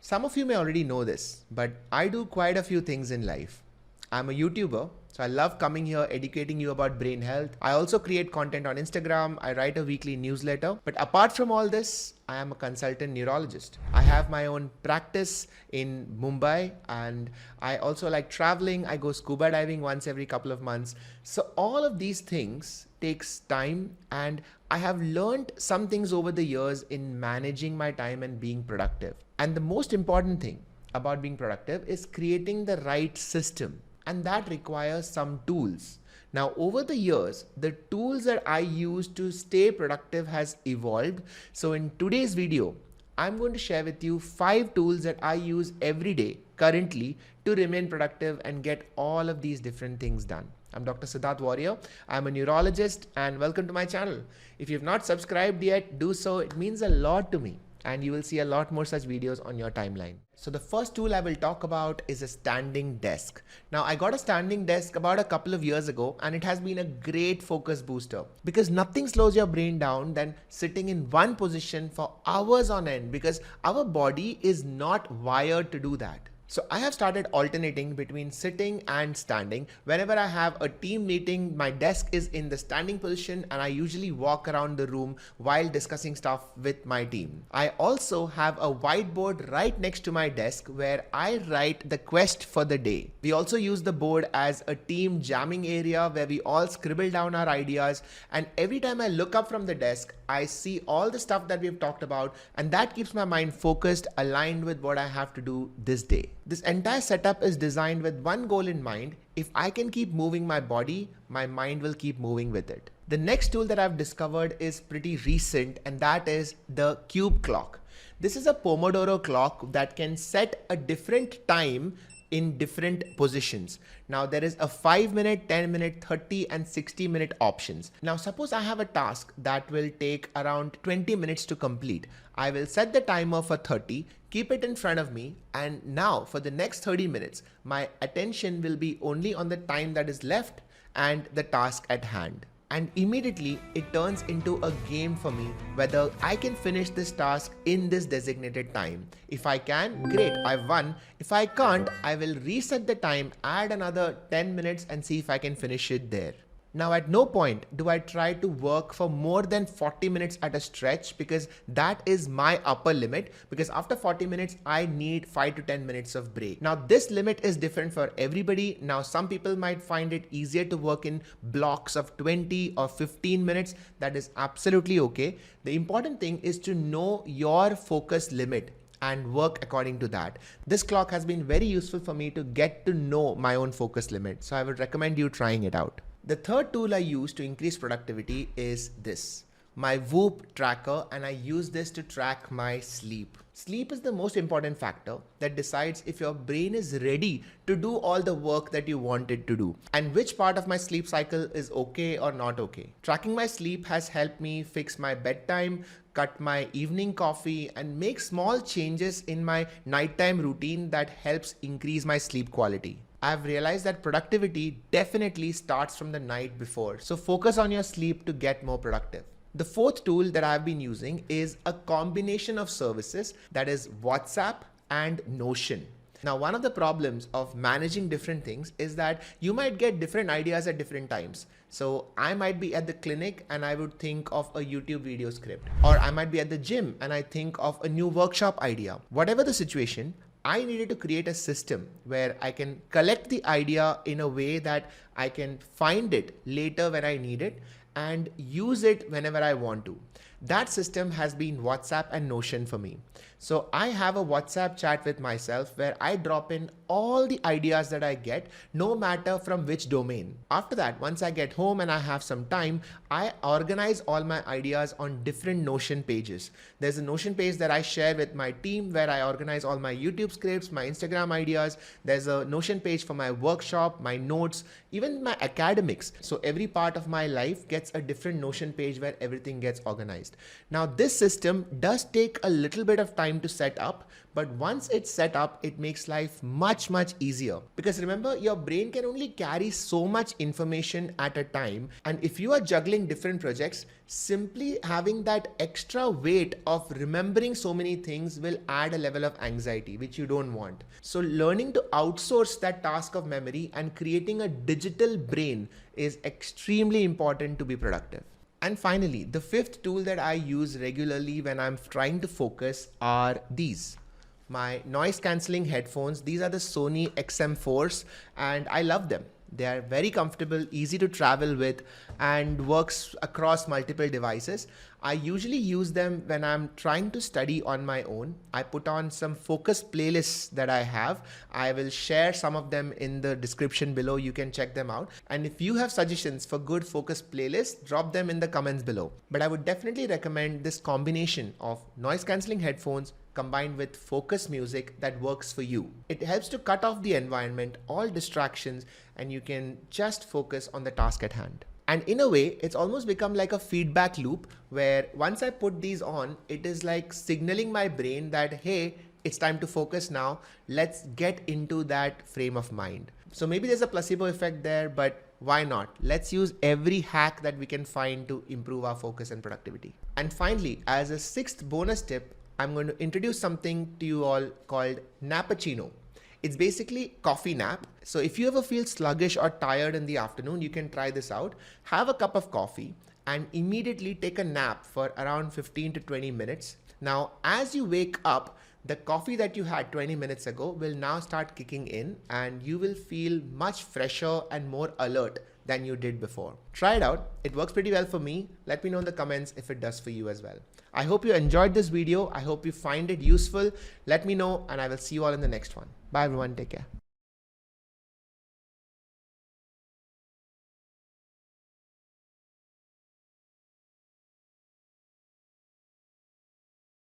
Some of you may already know this, but I do quite a few things in life. I'm a YouTuber, so I love coming here educating you about brain health. I also create content on Instagram. I write a weekly newsletter. But apart from all this, I am a consultant neurologist. I have my own practice in Mumbai, and I also like traveling. I go scuba diving once every couple of months. So all of these things takes time, and I have learned some things over the years in managing my time and being productive. And the most important thing about being productive is creating the right system, and that requires some tools. Now, over the years, the tools that I use to stay productive has evolved. So in today's video, I'm going to share with you 5 tools that I use every day currently to remain productive and get all of these different things done. I'm Dr. Sid Warrier. I'm a neurologist, and welcome to my channel. If you've not subscribed yet, do so. It means a lot to me, and you will see a lot more such videos on your timeline. So the first tool I will talk about is a standing desk. Now, I got a standing desk about a couple of years ago, and it has been a great focus booster because nothing slows your brain down than sitting in one position for hours on end, because our body is not wired to do that. So I have started alternating between sitting and standing. Whenever I have a team meeting, my desk is in the standing position, and I usually walk around the room while discussing stuff with my team. I also have a whiteboard right next to my desk where I write the quest for the day. We also use the board as a team jamming area where we all scribble down our ideas, and every time I look up from the desk, I see all the stuff that we've talked about, and that keeps my mind focused, aligned with what I have to do this day. This entire setup is designed with one goal in mind. If I can keep moving my body, my mind will keep moving with it. The next tool that I've discovered is pretty recent, and that is the cube clock. This is a Pomodoro clock that can set a different time in different positions. Now there is a 5-minute, 10-minute, 30 and 60-minute options. Now suppose I have a task that will take around 20 minutes to complete. I will set the timer for 30, keep it in front of me, and now for the next 30 minutes, my attention will be only on the time that is left and the task at hand. And immediately it turns into a game for me whether I can finish this task in this designated time. If I can, great, I've won. If I can't, I will reset the time, add another 10 minutes and see if I can finish it there. Now at no point do I try to work for more than 40 minutes at a stretch, because that is my upper limit, because after 40 minutes I need 5 to 10 minutes of break. Now this limit is different for everybody. Now some people might find it easier to work in blocks of 20 or 15 minutes. That is absolutely okay. The important thing is to know your focus limit and work according to that. This clock has been very useful for me to get to know my own focus limit, so I would recommend you trying it out. The third tool I use to increase productivity is this, my Whoop tracker, and I use this to track my sleep. Sleep is the most important factor that decides if your brain is ready to do all the work that you want it to do, and which part of my sleep cycle is okay or not okay. Tracking my sleep has helped me fix my bedtime, cut my evening coffee, and make small changes in my nighttime routine that helps increase my sleep quality. I've realized that productivity definitely starts from the night before, so focus on your sleep to get more productive. The fourth tool that I've been using is a combination of services, that is WhatsApp and Notion. Now, one of the problems of managing different things is that you might get different ideas at different times. So I might be at the clinic and I would think of a YouTube video script, or I might be at the gym and I think of a new workshop idea. Whatever the situation, I needed to create a system where I can collect the idea in a way that I can find it later when I need it and use it whenever I want to. That system has been WhatsApp and Notion for me. So I have a WhatsApp chat with myself where I drop in all the ideas that I get, no matter from which domain. After that, once I get home and I have some time, I organize all my ideas on different Notion pages. There's a Notion page that I share with my team where I organize all my YouTube scripts, my Instagram ideas. There's a Notion page for my workshop, my notes, even my academics. So every part of my life gets a different Notion page where everything gets organized. organized. Now this system does take a little bit of time to set up, but once it's set up, it makes life much easier. Because remember, your brain can only carry so much information at a time, and if you are juggling different projects, simply having that extra weight of remembering so many things will add a level of anxiety, which you don't want. So learning to outsource that task of memory and creating a digital brain is extremely important to be productive. And finally, the fifth tool that I use regularly when I'm trying to focus are these. My noise cancelling headphones. These are the Sony XM4s and I love them. They are very comfortable, easy to travel with, and works across multiple devices. I usually use them when I'm trying to study on my own. I put on some focus playlists that I have. I will share some of them in the description below. You can check them out. And if you have suggestions for good focus playlists, drop them in the comments below. But I would definitely recommend this combination of noise cancelling headphones combined with focus music that works for you. It helps to cut off the environment, all distractions, and you can just focus on the task at hand. And in a way, it's almost become like a feedback loop where once I put these on, it is like signaling my brain that, hey, it's time to focus now. Let's get into that frame of mind. So maybe there's a placebo effect there, but why not? Let's use every hack that we can find to improve our focus and productivity. And finally, as a sixth bonus tip, I'm going to introduce something to you all called Nappuccino. It's basically coffee nap. So if you ever feel sluggish or tired in the afternoon, you can try this out. Have a cup of coffee and immediately take a nap for around 15 to 20 minutes. Now, as you wake up, the coffee that you had 20 minutes ago will now start kicking in and you will feel much fresher and more alert than you did before. Try it out. It works pretty well for me. Let me know in the comments if it does for you as well. I hope you enjoyed this video. I hope you find it useful. Let me know and I will see you all in the next one. Bye everyone. Take care.